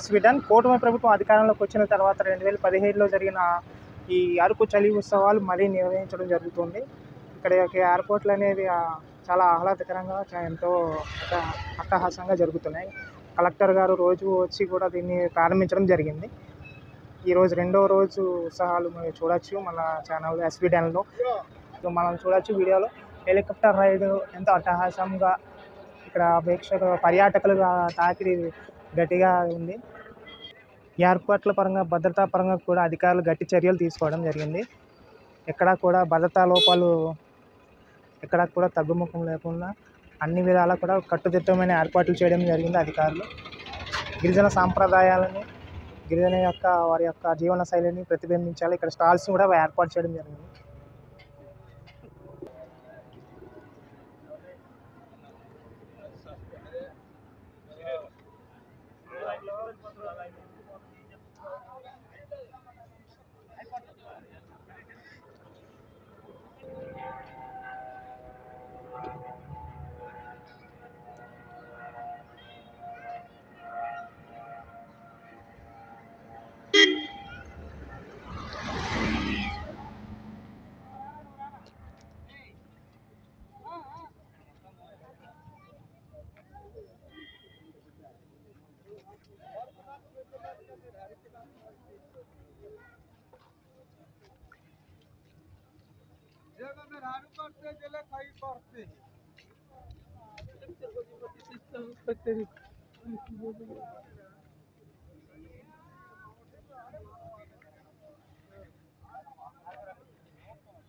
Sweden కూటమి ప్రభుత్వం అధికారంలోకి వచ్చిన తర్వాత 2017లో జరిగిన ఈ అరకు చలి ఉత్సవాలు మరీ నిర్వహించడం జరుగుతుంది. ఇక్కడ ఎయిర్పోర్ట్లు అనేవి చాలా ఆహ్లాదకరంగా ఎంతో అట్టహాసంగా జరుగుతున్నాయి. కలెక్టర్ గారు రోజు వచ్చి కూడా దీన్ని ప్రారంభించడం జరిగింది. ఈరోజు రెండవ రోజు ఉత్సవాలు మనం చూడొచ్చు మన ఛానల్ స్వీడన్లో. మనం చూడొచ్చు వీడియోలో హెలికాప్టర్ రైడ్ ఎంతో అట్టహాసంగా ఇక్కడ పర్యాటకులు తాకిడి గట్టిగా ఉంది. ఎయిర్పోర్ట్ల పరంగా భద్రతా పరంగా కూడా అధికారులు గట్టి చర్యలు తీసుకోవడం జరిగింది. ఎక్కడా కూడా భద్రతా లోపాలు ఎక్కడా కూడా తగ్గుముఖం లేకుండా అన్ని విధాలా కూడా కట్టుదిట్టమైన ఏర్పాట్లు చేయడం జరిగింది అధికారులు. గిరిజన సాంప్రదాయాలని గిరిజన వారి యొక్క జీవన శైలిని ప్రతిబింబించాలి. ఇక్కడ స్టాల్స్ కూడా ఏర్పాటు చేయడం జరిగింది.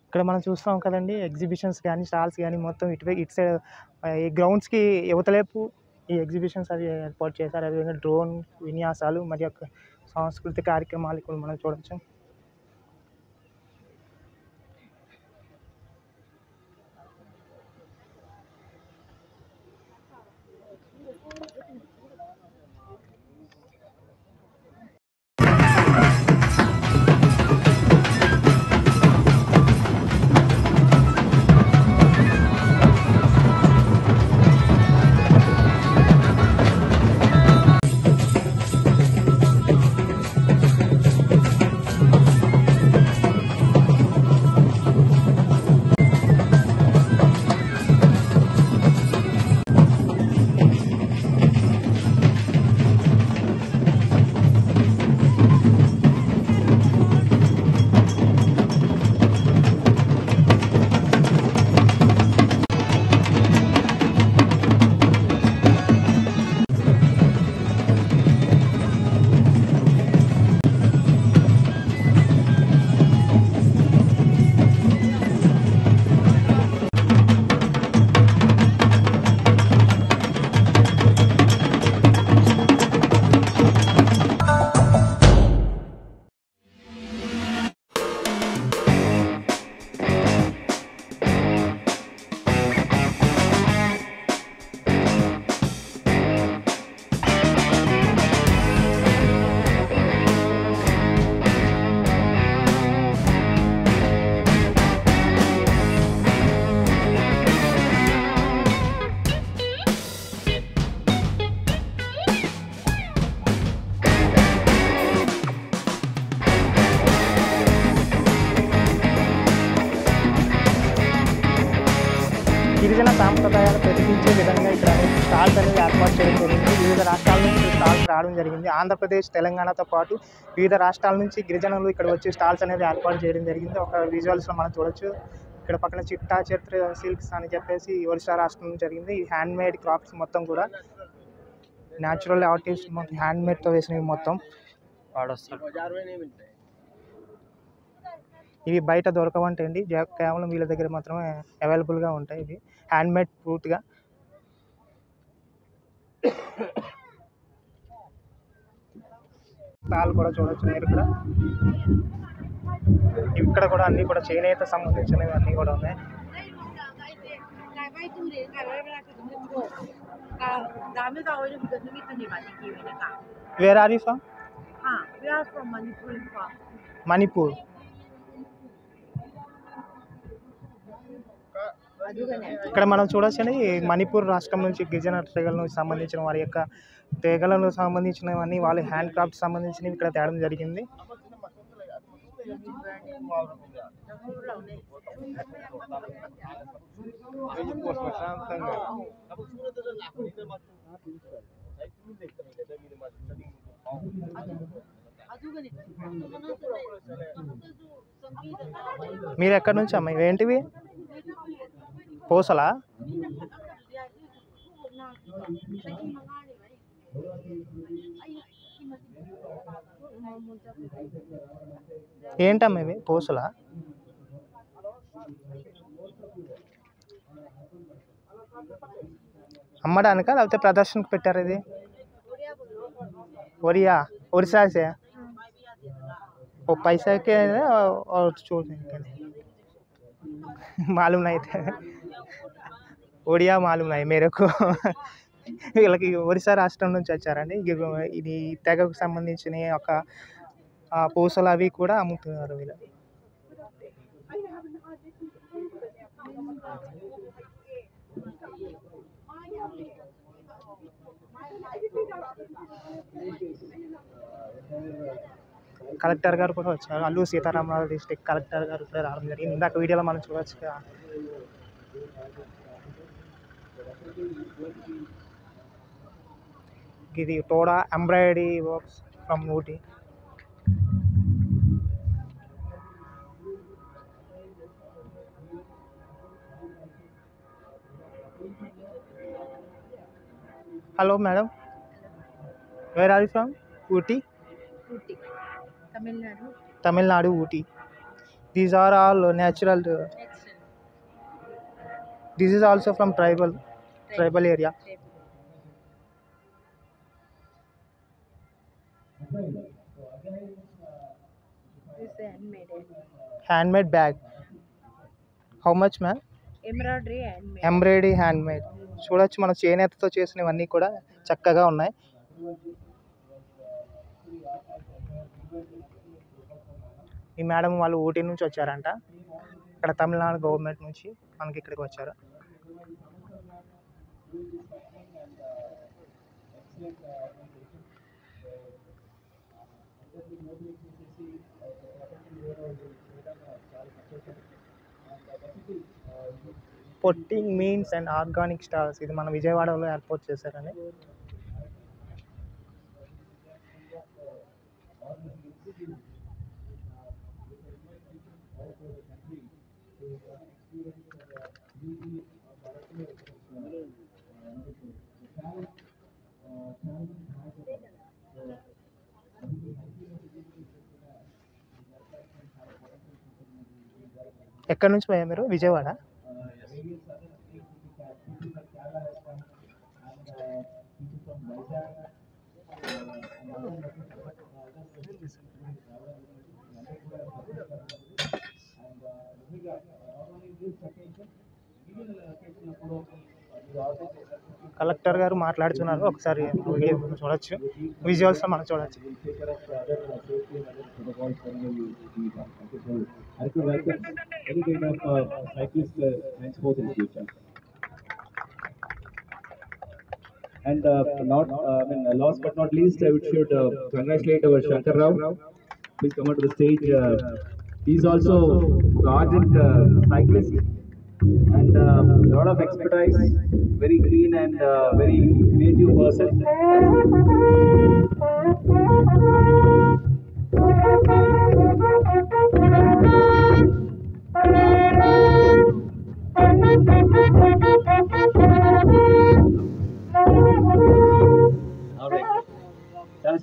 ఇక్కడ మనం చూస్తాం కదండి, ఎగ్జిబిషన్స్ కానీ స్టాల్స్ కానీ మొత్తం ఇటు సైడ్ ఈ గ్రౌండ్స్కి యువతలేపు ఈ ఎగ్జిబిషన్స్ అవి ఏర్పాటు చేశారు. అదేవిధంగా డ్రోన్ విన్యాసాలు మరియు సాంస్కృతిక కార్యక్రమాలు ఇక్కడ మనం చూడవచ్చు. గిరిజన సాంప్రదాయాలు ప్రతిబింబించే విధంగా ఇక్కడ స్టాల్స్ అనేది ఏర్పాటు చేయడం జరిగింది. వివిధ రాష్ట్రాల నుంచి స్టాల్స్ రావడం జరిగింది. ఆంధ్రప్రదేశ్, తెలంగాణతో పాటు వివిధ రాష్ట్రాల నుంచి గిరిజనులు ఇక్కడ వచ్చి స్టాల్స్ అనేది ఏర్పాటు చేయడం జరిగింది. ఒక విజువల్స్లో మనం చూడొచ్చు. ఇక్కడ పక్కన చిట్టా చరిత్ర సిల్క్స్ అని చెప్పేసి ఒరిస్సా రాష్ట్రం నుంచి జరిగింది. ఈ హ్యాండ్మేడ్ క్రాఫ్ట్స్ మొత్తం కూడా న్యాచురల్ ఆర్టిస్ట్ మొత్తం హ్యాండ్మేడ్తో వేసినవి మొత్తం వాడొస్తారు. ఇవి బయట దొరకవంటండి, కేవలం వీళ్ళ దగ్గర మాత్రమే అవైలబుల్గా ఉంటాయి. ఇవి హ్యాండ్మేడ్ పూర్తిగా. స్టాల్ కూడా చూడొచ్చు మీరు ఇక్కడ కూడా అన్నీ కూడా చేనేత సంబంధించినవి అన్నీ కూడా ఉన్నాయి. Where are you from? We are from Manipur. Manipur. ఇక్కడ మనం చూడొచ్చండి, మణిపూర్ రాష్ట్రం నుంచి గిరిజన తెగలకు సంబంధించిన వారి యొక్క తీగలకు సంబంధించినవన్నీ వాళ్ళు హ్యాండ్ క్రాఫ్ట్ సంబంధించినవి ఇక్కడ తేడం జరిగింది. మీరు ఎక్కడి నుంచి అమ్మ? ఇవేంటివి? పూసలా? ఏంటమ్మా ఇవి? పూసలా? అమ్మడానికా లేకపోతే ప్రదర్శనకు పెట్టారు ఇది? ఒరిస్సా से वो पैसा के और छोड़ मालूम नहीं था, ఒడియా మాలూమ్ నాయి మేరకు. వీళ్ళకి ఒరిస్సా రాష్ట్రం నుంచి వచ్చారండి. ఇది తెగకు సంబంధించిన ఒక పూసలు అవి కూడా అమ్ముతున్నారు వీళ్ళు. కలెక్టర్ గారు కూడా వచ్చారు. అల్లూరు సీతారామరాజు డిస్ట్రిక్ట్ కలెక్టర్ గారు కూడా రావడం జరిగింది. ఇందాక వీడియోలో మనం చూడవచ్చు. ఇది Toda embroidery works from Ooty. Hello madam, where are you from? Ooty. Tamil Nadu, Ooty. These are all natural. This is also from tribal area. This is Handmade bag. How much, ma'am? Embroidery handmade. చూడొచ్చు, మన చేనేతతో చేసినవన్నీ కూడా చక్కగా ఉన్నాయి. ఈ madam వాళ్ళు ఊటీ నుంచి వచ్చారంట. ఇక్కడ తమిళనాడు గవర్నమెంట్ నుంచి మనకి ఇక్కడికి వచ్చారు. పొట్టింగ్ మీన్స్ అండ్ ఆర్గానిక్ స్టాల్స్. ఇది మన విజయవాడలో ఏర్పాటు చేశారని. ఎక్కడి నుంచి పోయా మీరు? విజయవాడ. కలెక్టర్ గారు మాట్లాడుతున్నారు. ఒకసారి వీడియో చూడొచ్చు, విజువల్స్ మనం చూడొచ్చు. And last but not least, I should congratulate our Shankar Rao. Please come onto the stage. He's also ardent cyclist and a lot of expertise, very clean and very creative person.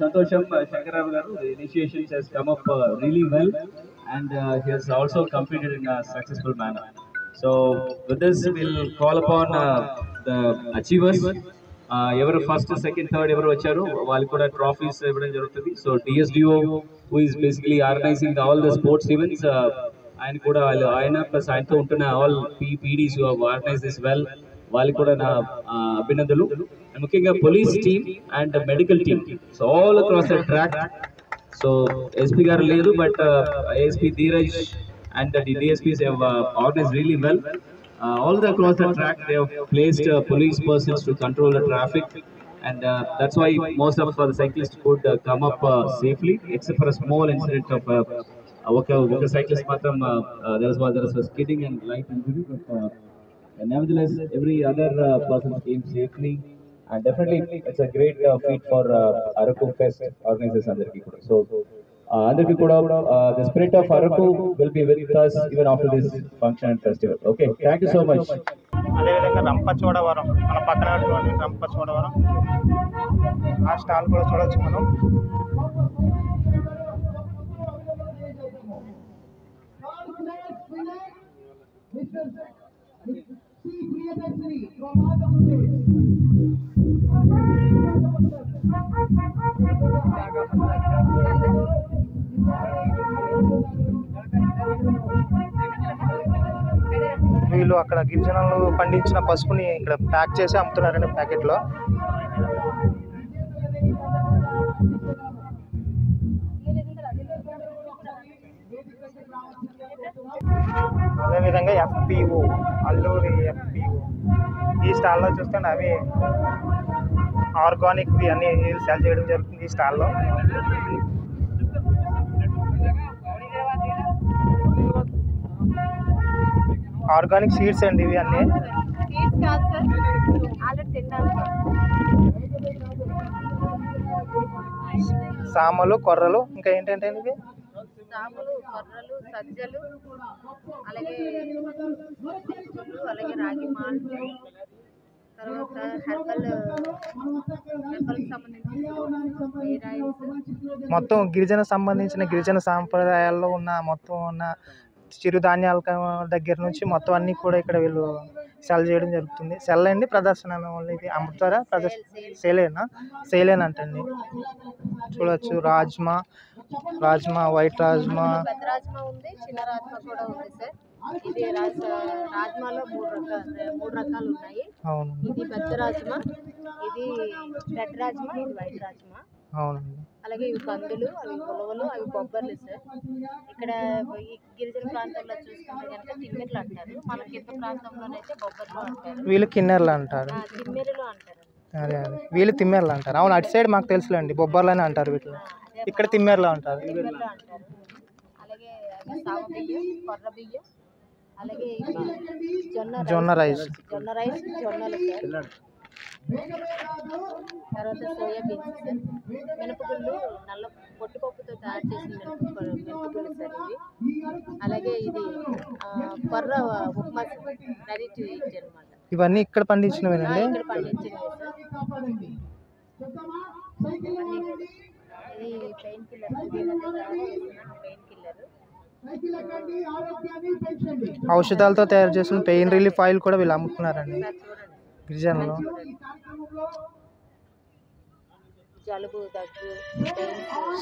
Santosham Shankar Garu, the initiations has come up really well, and he has also completed in a successful manner. So with this, we'll call upon the achievers. Ever first, second, third, ever vacharu, వాళ్ళు కూడా trophies ఇవ్వడం జరుగుతుంది. So DSDO, who is basically organizing all the sports events, ఆయన కూడా ఆయన plus ఆయనతో ఉంటున్న all PDs who have organized this well, వాళ్ళకి కూడా నా అభినందనలు. ముఖ్యంగా police team and medical team, so all across the track. So SP గారు లేదు, but ASP Dheeraj and the DSPs have organized really well. All across the track, they have placed police persons to control the traffic, and that's why most of the cyclists could come up safely, except for a small incident of ఒక cyclist matram there was a skidding and light injury, but nevertheless every other person came safely, and definitely it's a great feat for Araku Fest organizers andarki kuda. So andarki kuda the spirit of Araku will be with us even after this function and festival. Okay, thank you so much. అదేవిధంగా రంపచోడవరం మన పక్కన ఉన్నటువంటి రంపచోడవరం ఆ stall కూడా చూడొచ్చు మనం. వీళ్ళు అక్కడ గిరిజనులు పండించిన పసుపుని ఇక్కడ ప్యాక్ చేసి అమ్ముతున్నారండి ప్యాకెట్లో. అదేవిధంగా FPO అల్లూరి FPO ఈ స్టాల్లో చూస్తే అవి ఆర్గానిక్వి అన్ని సేల్ చేయడం జరుగుతుంది ఈ స్టాల్లో. ఆర్గానిక్ సీడ్స్ అండి ఇవి అన్నీ. సామలు, కొర్రలు, ఇంకా ఏంటంటే ఇవి సామలు, కొర్రలు, సజ్జలు, అలాగే రాగి మాల్ట్, తర్వాత హెర్బల్ సంబంధించిన మొత్తం గిరిజన సాంప్రదాయాల్లో ఉన్న మొత్తం ఉన్న చిరుధాన్యాల దగ్గర నుంచి మొత్తం అన్నీ కూడా ఇక్కడ వీళ్ళు సెల్ చేయడం జరుగుతుంది. సెల్ అండి, ప్రదర్శన ఇది అమ్ముతారా? సేలేనా అంటండి. చూడొచ్చు రాజ్మా, వైట్ రాజ్మా, పెద్ద రాజ్మా ఉంది, చిన్న రాజ్మా కూడా ఉంది సార్. ఇది రాజ్మాలో మూడు రకాలు ఉన్నాయి. అవును, ఇది పెద్ద రాజ్మా, ఇది రెడ్ రాజ్మా, ఇది వైట్ రాజ్మా. అవునండి. అలాగే ఇవి కందులు, అవి ఉలవలు, అవి బొబ్బర్లు సార్. ఇక్కడ ఈ గిరిజన ప్రాంతంలో చూసుకుంటే కనుక తిమ్మెర్లు అంటారు, మన కింద ప్రాంతంలోనైతే బొబ్బర్లు అంటారు, వీళ్ళు కిన్నెర్లు అంటారు, తిమ్మెరలు అంటారు. అదే వీళ్ళు తిమ్మెర్లు అంటారు. అవును, అటు సైడ్ మాకు తెలుసులేండి, బొబ్బర్లని అంటారు వీటిని, ఇక్కడ తిమ్మెర్లు అంటారు. అలాగే సావ బియ్యం, కొర్ర బియ్యం, అలాగే జొన్న రైస్, జొన్నలు సార్. తర్వాత సోయా బీన్స్ సార్, మినపగుళ్ళు, నల్ల పొట్టుపప్పుతో తయారు చేసిన మినపగుళ్ళు సార్ ఇవి. అలాగే ఇది కొర్ర ఉప్మా రెడీ టు ఈట్ అనమాట. ఇవన్నీ ఇక్కడ పండించినవేనండి. ఇక్కడ పండించినవి సార్. ఇది పెయిన్ కిల్లర్, పెయిన్ కిల్లర్, ఔషధాలతో తయారు చేసిన పెయిన్ రిలీఫ్ ఆయిల్ కూడా వీళ్ళు అమ్ముతున్నారండి గిరిజనులు. జలుబు, దగ్గు,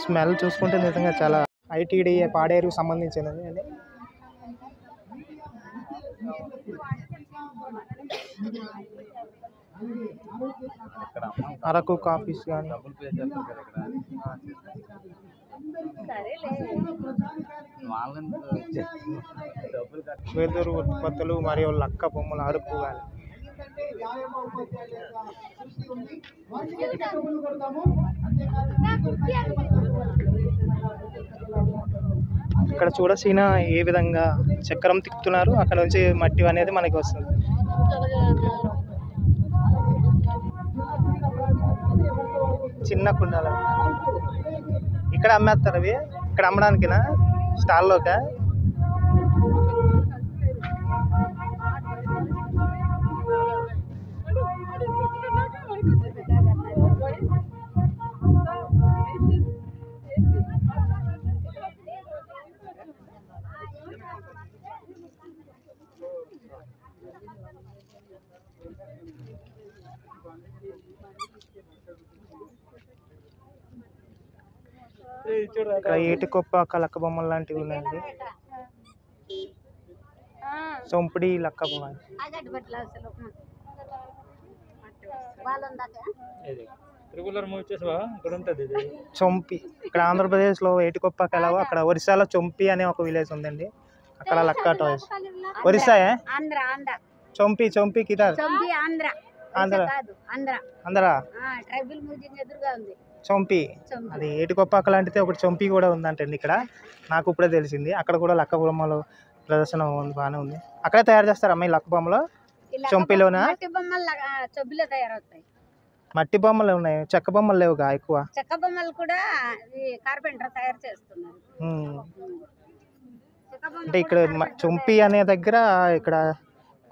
స్మెల్ చూసుకుంటే నిజంగా చాలా ITD పాడేరుకు సంబంధించినది అది. అరకు కాఫీస్ కానీ వెదురు ఉత్పత్తులు మరియు లక్క బొమ్మల అరుపు కానీ ఇక్కడ చూడసిన ఏ విధంగా చక్రం తిప్పుతున్నారు, అక్కడ నుంచి మట్టి అనేది మనకి వస్తుంది. చిన్న కుండాలు ఇక్కడ అమ్మేస్తారు. అవి ఇక్కడ అమ్మడానికినా స్టాల్లోకా? ఇక్కడ ఏటికొప్ప లక్క బొమ్మలు లాంటివి ఉన్నాయండి. సొంపిడి లక్క బొమ్మ, చొంపి. ఇక్కడ ఆంధ్రప్రదేశ్లో ఏటికొప్పకి ఎలాగో అక్కడ ఒరిస్సాలో చొంపి అనే ఒక విలేజ్ ఉందండి, అక్కడ లక్క టాయ్స్. ఒరిస్సాయే చొంపి కిధర్ ఆంధ్ర కాదు ఆంధ్ర ఆంధ్ర ట్రైబల్ మ్యూజియం ఎదురుగా ఉంది చొంపి. అది ఏటికొప్పాక లాంటిది ఒకటి చొంపి కూడా ఉందంటండి ఇక్కడ. నాకు ఇప్పుడే తెలిసింది. అక్కడ కూడా లక్క బొమ్మలు ప్రదర్శన ఉంది, బాగానే ఉంది. అక్కడే తయారు చేస్తారు అమ్మాయి లక్క బొమ్మలు చొంపిలోనా? మట్టి బొమ్మలు చొబ్బిలో తయారవుతాయి. మట్టి బొమ్మలు ఉన్నాయి, చెక్క బొమ్మలు లేవుగా ఎక్కువ. చెక్క బొమ్మలు కూడా కార్పెంటర్ తయారు చేస్తున్నారు. అంటే ఇక్కడ చొంపి అనే దగ్గర ఇక్కడ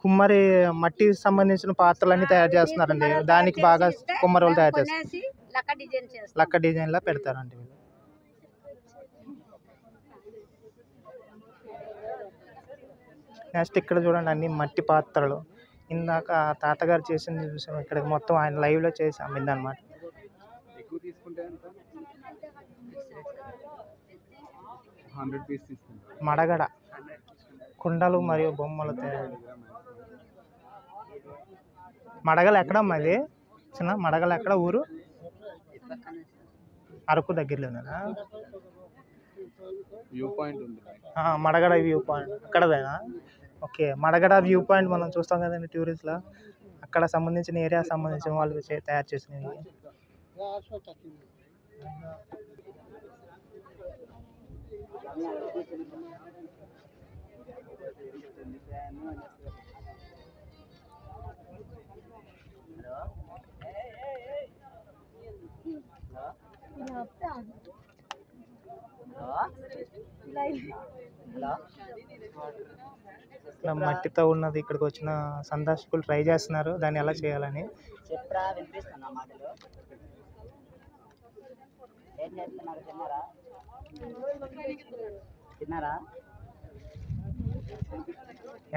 కుమ్మరి మట్టి సంబంధించిన పాత్రలన్నీ తయారు చేస్తున్నారండి. దానికి బాగా కుమ్మరి వాళ్ళు తయారు చేస్తారు. లక్క డిజైన్ లా పెడతారండి. నెక్స్ట్ ఇక్కడ చూడండి అన్ని మట్టి పాత్రలు. ఇందాక తాతగారు చేసింది చూసాం, ఇక్కడ మొత్తం ఆయన లైవ్ లో చేసి అమ్మింది అనమాట. మడగడ కుండలు మరియు బొమ్మలు తయారు. మడగలు ఎక్కడమ్మా ఇది? చిన్న మడగలు ఎక్కడ ఊరు? Araku దగ్గరలోనా? Madagada view point అక్కడదేనా? Okay, Madagada view point మనం చూస్తాం కదండి టూరిస్ట్లో. అక్కడ సంబంధించిన ఏరియా సంబంధించిన వాళ్ళు తయారు చేసినవి. ఇట్లా మట్టితో ఉన్నది ఇక్కడికి వచ్చిన సందర్శకులు ట్రై చేస్తున్నారు దాన్ని ఎలా చేయాలని.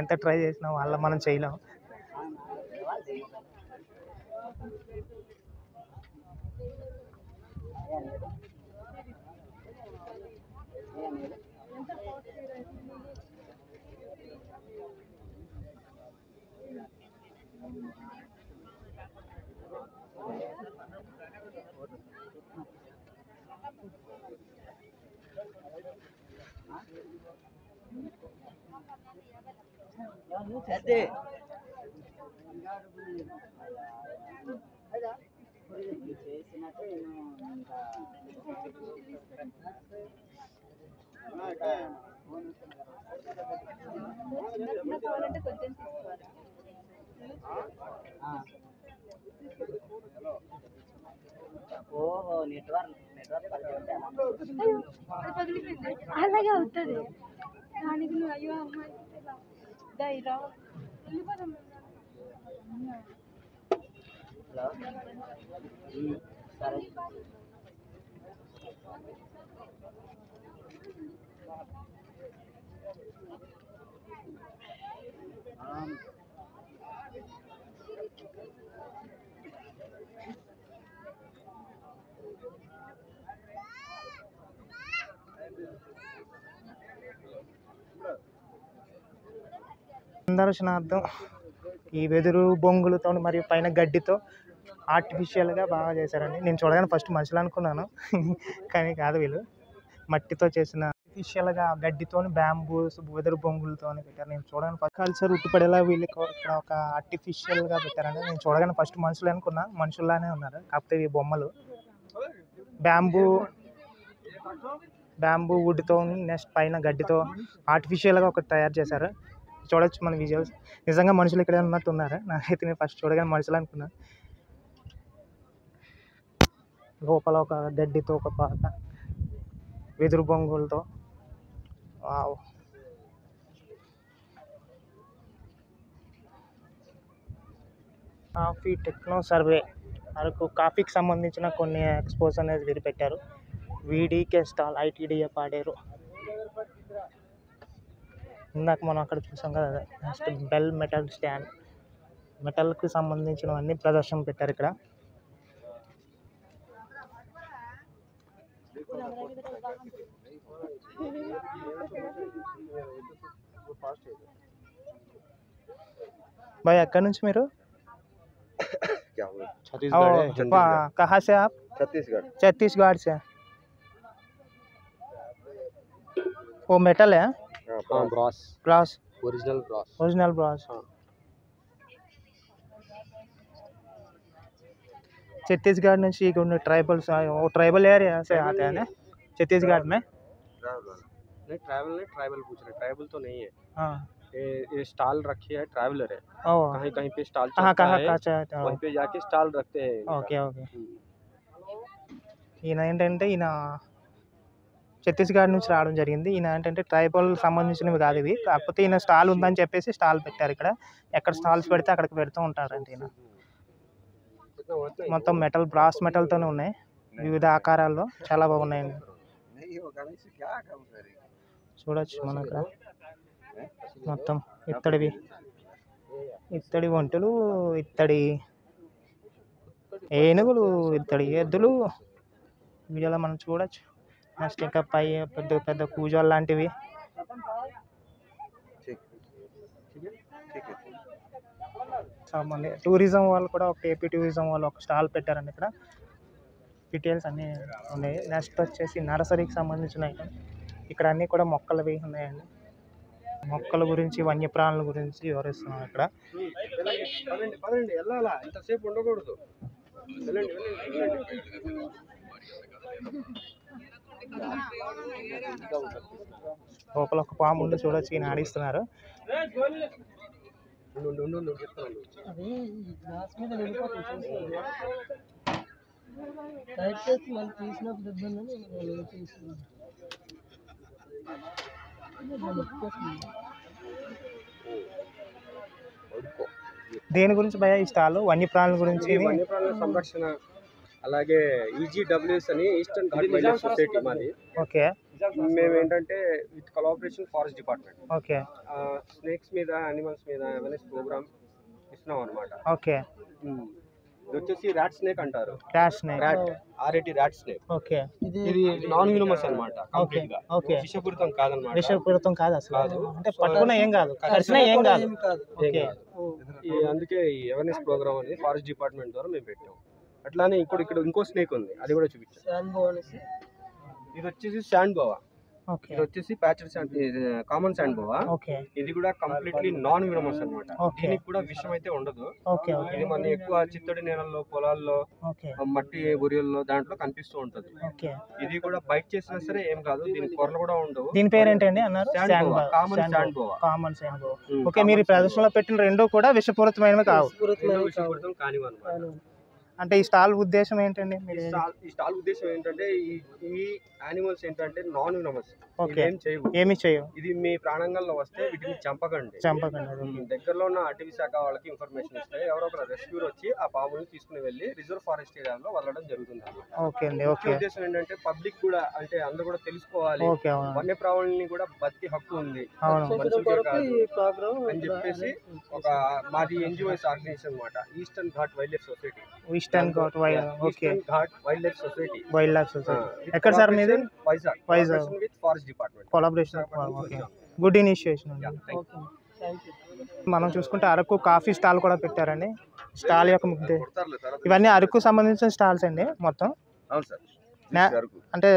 ఎంత ట్రై చేసినా వాళ్ళ మనం చేయలేం. అలాగే అవుతుంది దానికి నువ్వు అయ్యో సరే సందర్శనార్థం ఈ వెదురు బొంగులతో మరియు పైన గడ్డితో ఆర్టిఫిషియల్గా బాగా చేశారండి. నేను చూడగానే ఫస్ట్ మనుషులు అనుకున్నాను కానీ కాదు, వీళ్ళు మట్టితో చేసిన ఆర్టిఫిషియల్గా గడ్డితో బ్యాంబూస్ వెదురు బొంగులతో పెట్టారు. నేను చూడగానే ఫస్ట్ కల్చర్ ఉట్టిపడేలా వీళ్ళు ఇక్కడ ఒక ఆర్టిఫిషియల్గా పెట్టారండి. నేను చూడగానే ఫస్ట్ మనుషులు అనుకున్నా, మనుషుల్లానే ఉన్నారు కాకపోతే ఈ బొమ్మలు బ్యాంబూ వుడ్తో నెక్స్ట్ పైన గడ్డితో ఆర్టిఫిషియల్గా ఒకటి తయారు చేశారు. చూడొచ్చు మన విజువల్స్. నిజంగా మనుషులు ఇక్కడ ఉన్నట్టు ఉన్నారు. నాకైతే నేను ఫస్ట్ చూడగానే మనుషులు అనుకున్నా. లోపల ఒక గడ్డితో ఒక పాత వెదురు బొంగులతో wow. Coffee techno survey Araku కాఫీకి సంబంధించిన కొన్ని ఎక్స్పోజ్ అనేది వీరు పెట్టారు. వీడీకే స్టాల్ ఐటీడీఏ పాడేరు. ఇందాక మనం అక్కడ చూసాం కదా, నెక్స్ట్ బెల్ మెటల్ స్టాండ్, మెటల్కి సంబంధించినవన్నీ ప్రదర్శన పెట్టారు ఇక్కడ. भाई ఎక్కడి నుంచి మీరు? कहाँ से आप? छत्तीसगढ़ से. वो मेटल है? ब्रास. Original brass. छत्तीसगढ़ నుంచి కొన్ని ट्राइबल्स वो ट्राइबल एरिया से आते हैं ना छत्तीसगढ़ में। नहीं ट्रैवल पूछ रहे, ट्रैवल तो नहीं है। हाँ ये स्टॉल रखी है, ट्रैवलर है। ओ कहीं कहीं पे स्टॉल हाँ चलता कहाँ है, कहाँ चाहते हो वहीं पे जाके स्टॉल रखते हैं इनका। ఓకే ఓకే ఈయన ఏంటంటే ఈయన ఛత్తీస్గఢ్ నుంచి రావడం జరిగింది. ఈయన ఏంటంటే ట్రైబల్ సంబంధించినవి కాదు ఇవి, కాకపోతే ఈయన స్టాల్ ఉందని చెప్పేసి స్టాల్ పెట్టారు ఇక్కడ. ఎక్కడ స్టాల్స్ పెడితే అక్కడికి పెడుతూ ఉంటారండి ఈయన. మొత్తం మెటల్ బ్రాస్ మెటల్తోనే ఉన్నాయి, వివిధ ఆకారాల్లో చాలా బాగున్నాయండి. చూడొచ్చు మనం ఇక్కడ మొత్తం ఇత్తడి వంటలు, ఇత్తడి ఏనుగులు, ఇత్తడి ఎద్దులు వీడియోలో మనం చూడొచ్చు. నెక్స్ట్ ఇంకా పై పెద్ద పెద్ద కూజాలు లాంటివి. టూరిజం వాళ్ళు కూడా ఒక ఏపీ టూరిజం వాళ్ళు ఒక స్టాల్ పెట్టారండి ఇక్కడ. డీటెయిల్స్ అన్నీ ఉన్నాయి. నెక్స్ట్ వచ్చేసి నర్సరీకి సంబంధించిన ఐటమ్. ఇక్కడ అన్నీ కూడా మొక్కలవి ఉన్నాయండి. మొక్కల గురించి వన్యప్రాణుల గురించి వివరిస్తున్నాం ఇక్కడ. ఎంతసేపు ఉండకూడదు. లోపల ఒక పాము ఉంది చూడొచ్చు, ఈయన ఆడిస్తున్నారు. దేని గురించి భయ ఈ స్టాల్? వన్యప్రాణుల గురించి. వన్యప్రాణుల సంరక్షణ, అలాగే ఈజీడబ్ల్యూఎస్ అని eastern ghat wild life society మాది. ఓకే. మేము ఏంటంటే with collaboration forest department. Okay. Snakes మీద, యానిమల్స్ మీద అవేర్నెస్ ప్రోగ్రామ్ ఇస్తున్నాం అనమాట. ఓకే. ఇది వచ్చేసి ర్యాట్ స్నేక్ అంటారు. Rat snake, RAT rat snake. Okay. ఇది నాన్ వినమస్ అనమాట. ఓకే. విషపూరితం కాదనమాట. విషపూరితం కాదు అసలు, అంటే పట్టుకున్నా ఏం కాదు, కరిచినా ఏం కాదు. ఓకే. అందుకే ఈ అవేర్నెస్ ప్రోగ్రామ్ అనేది ఫారెస్ట్ డిపార్ట్మెంట్ ద్వారా మేము పెట్టాం. అట్లానే ఇక్కడ ఇంకో స్నేక్ ఉంది, అది కూడా చూపించాం. ఇది వచ్చేసి శాండ్ బోవా. ఓకే. ఇది వచ్చేసి ప్యాచెడ్ శాండ్, కామన్ శాండ్ బోవా. ఓకే. ఇది కూడా కంప్లీట్లీ నాన్ వినమస్ అనమాట. ఓకే. దీనికి కూడా విషం అయితే ఉండదు. ఓకే. ఇది మన ఎక్కువ చిత్తడి నేలల్లో, పొలాల్లో, ఓకే, మట్టి బొరియల్లో దాంట్లో కనిపిస్తూ ఉంటది. ఓకే. ఇది కూడా బైట్ చేసినా సరే ఏం కాదు, దీనికి కొరలు కూడా ఉండవు. దీని పేరు ఏంటండి అన్నారు? Common sand బోవా. Common sand బోవా. Okay. మీరు ఈ ప్రదర్శనలో పెట్టిన రెండు కూడా విషపూరితమైనవి కావు. విషపూరితం కానివన్నమాట. అంటే ఈ స్టాల్ ఉద్దేశం ఏంటండి? ఈ స్టాల్ ఉద్దేశం ఏంటంటే ఈ యానిమల్స్ ఏంటంటే నాన్ వినమస్. ఓకే. ఏమి చేయవు. ఇది మీ ప్రాణంగంలో వస్తే వీటిని చంపకండి. దగ్గరలో ఉన్న అటవీ శాఖ వాళ్ళకి ఇన్ఫర్మేషన్ ఇస్తే ఎవరో ఒక రెస్క్యూర్ వచ్చి ఆ పాముని తీసుకుని వెళ్ళి రిజర్వ్ ఫారెస్ట్ ఏరియాలో వదలడం జరుగుతుంది. ఓకే అండి. ఓకే. ఉద్దేశం ఏంటంటే పబ్లిక్ కూడా, అంటే అందరూ కూడా తెలుసుకోవాలి, వన్యప్రాణుల్ని కూడా బతికి హక్కు ఉంది అని చెప్పేసి ఒక మాది NGOs ఆర్గనైజేషన్ అనమాట, eastern ghat wild life society. Eastern ghat wild life society. Wild life society ఎక్కడ సార్ మీది? Vizag with forest department collaboration. Okay, good initiation. మనం చూసుకుంటే అరకు కాఫీ స్టాల్ కూడా పెట్టారండి. స్టాల్ యొక్క ముద్దే ఇవన్నీ అరకు సంబంధించిన స్టాల్స్ అండి మొత్తం. అంటే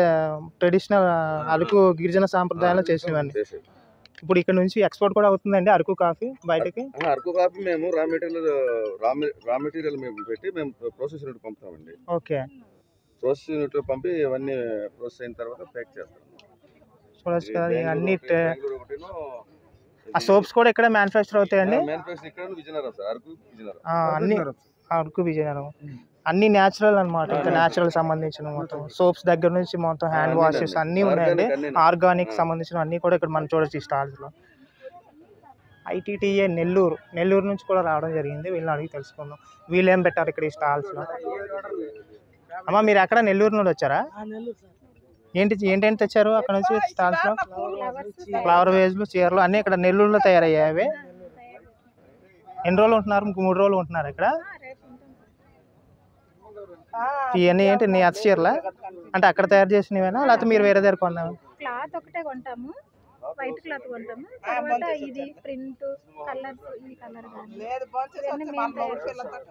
ట్రెడిషనల్ అరకు గిరిజన సాంప్రదాయాలు చేసినవన్నీ. ఇప్పుడు ఇక్కడ నుంచి ఎక్స్పోర్ట్ కూడా అవుతుందండి అరకు కాఫీ బయటకి. అరకు కాఫీ మేము రా మెటీరియల్ మేము పెట్టి మేము ప్రాసెస్ యూనిట్ పంపుతామండి. ఓకే. ప్రాసెస్ యూనిట్ పంపి ఇవన్నీ ప్రాసెస్ అయిన తర్వాత ప్యాక్ చేస్తాం. చూడొచ్చు కదా అన్ని. ఆ సోప్స్ కూడా ఇక్కడ మ్యానుఫ్యాక్చర్ అవుతాయండి. అన్ని అరకు విజయనగరం. అన్ని న్యాచురల్ అనమాట, ఇంకా న్యాచురల్ సంబంధించిన మొత్తం సోప్స్ దగ్గర నుంచి మొత్తం హ్యాండ్ వాషెస్ అన్నీ ఉన్నాయండి. ఆర్గానిక్ సంబంధించిన అన్నీ కూడా ఇక్కడ మనం చూడొచ్చు ఈ స్టాల్స్లో. ITTA నెల్లూరు నుంచి కూడా రావడం జరిగింది. వీళ్ళని అడిగి తెలుసుకుందాం వీళ్ళు ఏం పెట్టారు ఇక్కడ ఈ స్టాల్స్లో. అమ్మ మీరు ఎక్కడ నెల్లూరు నుండి వచ్చారా? ఏంటేంటి తెచ్చారు అక్కడ నుంచి స్టాల్స్లో? ఫ్లవర్ వేజ్లు, చీరలు అన్నీ ఇక్కడ నెల్లూరులో తయారయ్యాయి. ఎన్ని రోజులు ఉంటున్నారు? 3 రోజులు ఉంటున్నారు ఇక్కడ. ఇవన్నీ ఏంటి నీ అత్త చీరలా? అంటే అక్కడ తయారు చేసినవేనా లేకపోతే మీరు వేరే దగ్గర కొన్నాము? క్లాత్ ఒకటే కొంటాము, వైట్ క్లాత్ కొంటాము. తర్వాత ఇది ప్రింట్ కలర్స్, ఈ కలర్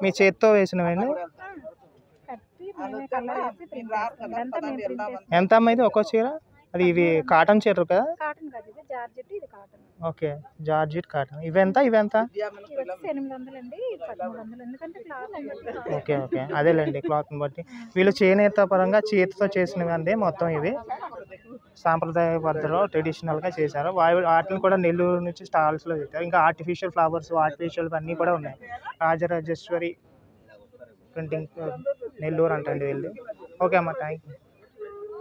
మీ చేతితో వేసినవేండి? కట్టి కలర్ వేసి ప్రింట్. ఎంత అమ్మా ఇది ఒక్కో చీర? అది ఇవి కాటన్ చీరలు కదా? కాటన్ కాదు, ఇది జార్జెట్, ఇది కాటన్. Okay, georgette cotton. ఇవెంత? ఇది వచ్చి 800 అండి, ఇది 1300. ఎందుకంటే క్లాత్. ఓకే ఓకే, అదేలేండి క్లాత్ని బట్టి. వీళ్ళు చేనేత పరంగా చేతితో చేసినవి అండి మొత్తం ఇవి. సాంప్రదాయ పద్ధతిలో ట్రెడిషనల్గా చేశారు. వాటిని కూడా నెల్లూరు నుంచి స్టాల్స్లో పెట్టారు. ఇంకా ఆర్టిఫిషియల్ ఫ్లవర్స్, ఆర్టిఫిషియల్ అన్నీ కూడా ఉన్నాయి. రాజరాజేశ్వరి ప్రింటింగ్ నెల్లూరు అంటండి వీళ్ళు. ఓకే అమ్మ, థ్యాంక్ యూ.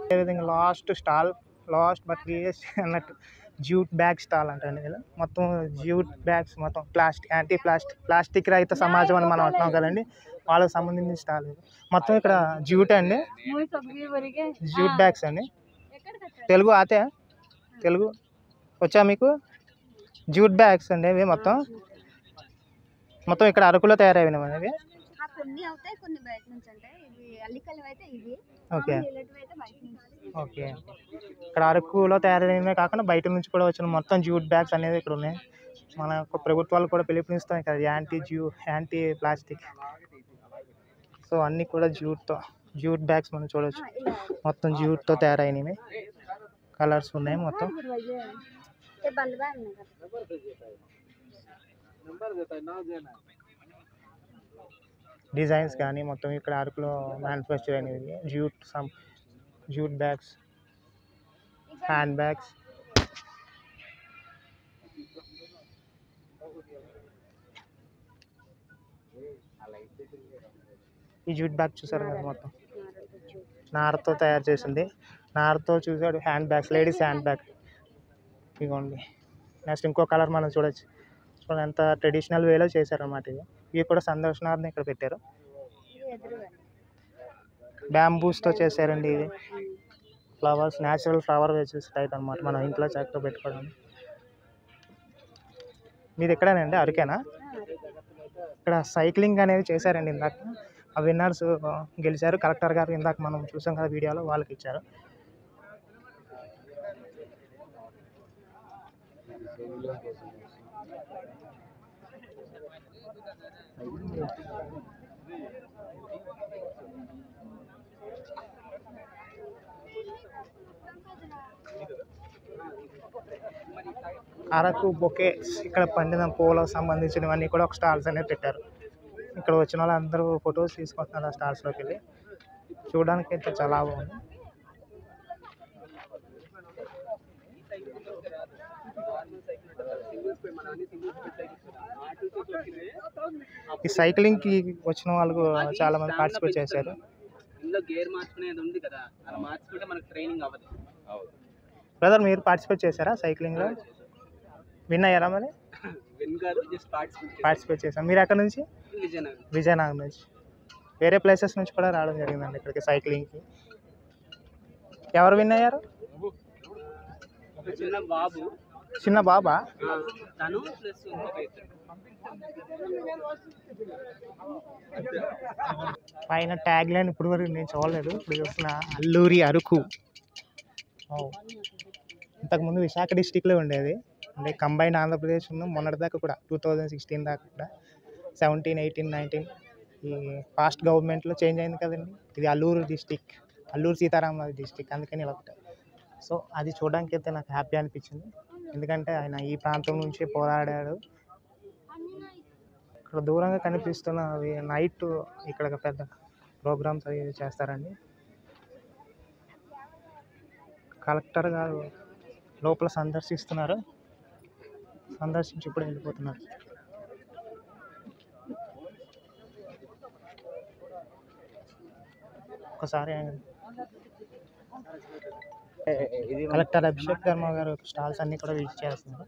అదేవిధంగా లాస్ట్ బట్ లీస్ట్ అన్నట్టు జ్యూట్ బ్యాగ్ స్టాల్ అంటండి వీళ్ళు. మొత్తం జ్యూట్ బ్యాగ్స్, మొత్తం ప్లాస్టిక్ రహిత సమాజం అని మనం అంటున్నాం కదండి, వాళ్ళకి సంబంధించిన స్టాల్ ఇది. మొత్తం ఇక్కడ జ్యూట్ అండి, జ్యూట్ బ్యాగ్స్ అండి. తెలుగు ఆతే తెలుగు వచ్చా మీకు? జ్యూట్ బ్యాగ్స్ అండి ఇవి మొత్తం ఇక్కడ అరకులో తయారైనవి అనేవి. కొన్ని అవుతాయి, కొన్ని బయట నుంచి ఉంటాయి. ఇవి అల్లికలు అయితే ఇవి. ఓకే అయితే బయట నుంచి. ఓకే, ఇక్కడ అరకులో తయారైనవే కాకుండా బయట నుంచి కూడా వచ్చిన మొత్తం జ్యూట్ బ్యాగ్స్ అనేది ఇక్కడ ఉన్నాయి. మన ప్రభుత్వాలు కూడా పిలుపునిస్తాయి కదా, యాంటీ ప్లాస్టిక్. సో అన్నీ కూడా జ్యూట్ బ్యాగ్స్ మనం చూడవచ్చు. మొత్తం జ్యూట్తో తయారైనవి, కలర్స్ ఉన్నాయి మొత్తం. డిజైన్స్ కానీ మొత్తం ఇక్కడ అరకులో మ్యానుఫ్యాక్చర్ అయినవి. Jute bags, hand bags. ఈ జ్యూట్ బ్యాగ్ చూసారు కదా, మొత్తం నారతో తయారు చేసింది. నారతో చూసాడు hand bags, ladies hand bag. ఇదిగోండి. నెక్స్ట్ ఇంకో కలర్ మనం చూడొచ్చు. చూడండి ఎంత ట్రెడిషనల్ వేలో చేశారన్నమాట. ఇవి కూడా సందర్శనార్థం ఇక్కడ పెట్టారు. బ్యాంబూస్తో చేశారండి ఇవి. Flowers, natural flower versus type అనమాట, మనం ఇంట్లో చక్కగా పెట్టుకోవడం. మీది ఎక్కడేనండి, అరకేనా? ఇక్కడ సైక్లింగ్ అనేది చేశారండి ఇందాక. ఆ విన్నర్స్ గెలిచారు. కలెక్టర్ గారు ఇందాక మనం చూసాం కదా వీడియోలో, వాళ్ళకి ఇచ్చారు. అరకు బొకేస్, ఇక్కడ పండిన పూలకు సంబంధించినవన్నీ కూడా ఒక స్టాల్స్ అనేది పెట్టారు. ఇక్కడ వచ్చిన వాళ్ళందరూ ఫొటోస్ తీసుకుంటున్నారు ఆ స్టాల్స్లోకి వెళ్ళి. చూడడానికి అయితే చాలా బాగుంది. ఈ సైక్లింగ్కి వచ్చిన వాళ్ళు చాలా మంది పార్టిసిపేట్ చేశారు. బ్రదర్, మీరు పార్టిసిపేట్ చేశారా సైక్లింగ్లో? విన్ అయ్యారా మరి? పార్టిసిపేట్ చేశారు. మీరు ఎక్కడి నుంచి? విజయనగరం నుంచి. వేరే ప్లేసెస్ నుంచి కూడా రావడం జరిగిందండి ఇక్కడికి సైక్లింగ్కి. ఎవరు విన్ అయ్యారు? చిన్న బాబా? పైన ట్యాగ్ లైన్ ఇప్పుడు వరకు నేను చూడలేదు. ఇప్పుడు చూస్తున్న అల్లూరి అరకు. ఇంతకుముందు విశాఖ డిస్టిక్లో ఉండేది. అంటే కంబైన్డ్ ఆంధ్రప్రదేశ్ మొన్నటిదాకా కూడా 2016 దాకా కూడా 17, 18, 19 ఈ పాస్ట్ గవర్నమెంట్లో చేంజ్ అయింది కదండి. ఇది అల్లూరు డిస్టిక్, అల్లూరు సీతారామరాజు డిస్టిక్, అందుకని ఇలా ఉంటాయి. సో అది చూడడానికి అయితే నాకు హ్యాపీ అనిపించింది. ఎందుకంటే ఆయన ఈ ప్రాంతం నుంచి పోరాడాడు. ఇక్కడ దూరంగా కనిపిస్తున్న అవి నైట్ ఇక్కడ పెద్ద ప్రోగ్రామ్స్ అవి చేస్తారండి. కలెక్టర్ గారు లోపల సందర్శిస్తున్నారు. సందర్శించి ఇప్పుడు వెళ్ళిపోతున్నారు. ఒకసారి కలెక్టర్ అభిషేక్ వర్మ గారు స్టాల్స్ అన్ని కూడా విజిట్ చేస్తున్నారు.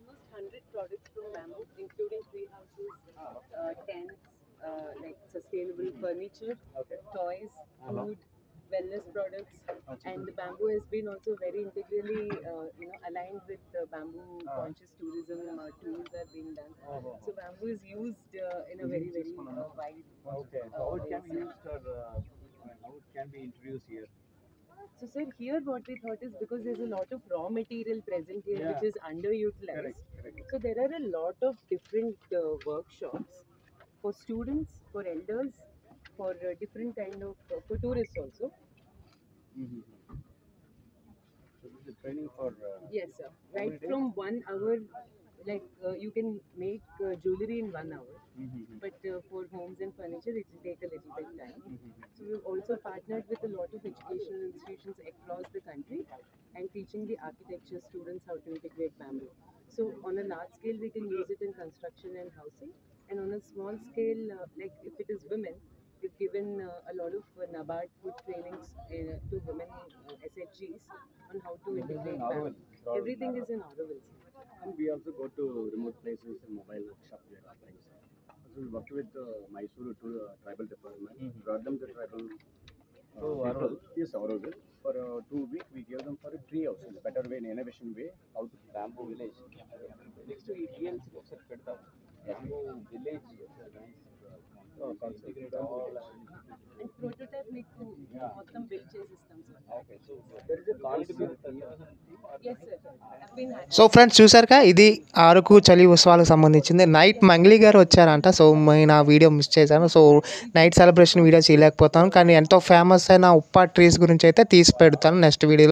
Sustainable furniture, toys, food, wellness products, and the bamboo has been also very integrally, aligned with bamboo conscious tourism. Tours are being done. So bamboo is used in a very wide. Okay. How it can be used or how it can be introduced here? So sir, here what we thought is because there's a lot of raw material present here which is underutilized. Correct. So there are a lot of different workshops for students, for elders, for different kind of for tourists also. So this is training for. Yes, sir. Right from 1 hour, like you can make jewelry in 1 hour. But for homes and furniture, it will take a little bit time. So we've also partnered with a lot of educational institutions across the country and teaching the architecture students how to integrate bamboo. So on a large scale, we can use it in construction and housing, and on a small scale, like if it is women, we've given a lot of NABARD food trainings to women SHGs on how to integrate bamboo. Everything is in Auroville. And we also go to remote places and mobile workshop there. So we work with Mysuru tribal department, brought them the tribal people. Yes, Auroville. For 2 weeks, we gave them for a tree house in a better way, in innovation way, how to bamboo village. Next to ETL, bamboo village. Concept. And prototype మీకు మొత్తం build చేసిస్తాం sir. Okay, so there is a concept. Yes, sir. I've been so friends చూసారుగా, ఇది అరకు చలి ఉత్సవాలకు సంబంధించింది. Night Mangli గారు వచ్చారంట. సో నేను ఆ వీడియో మిస్ చేశాను. సో నైట్ సెలబ్రేషన్ వీడియో చేయలేకపోతాను, కానీ ఎంతో ఫేమస్ అయిన ఉప్పా ట్రీస్ గురించి అయితే తీసి పెడతాను నెక్స్ట్ వీడియోలో.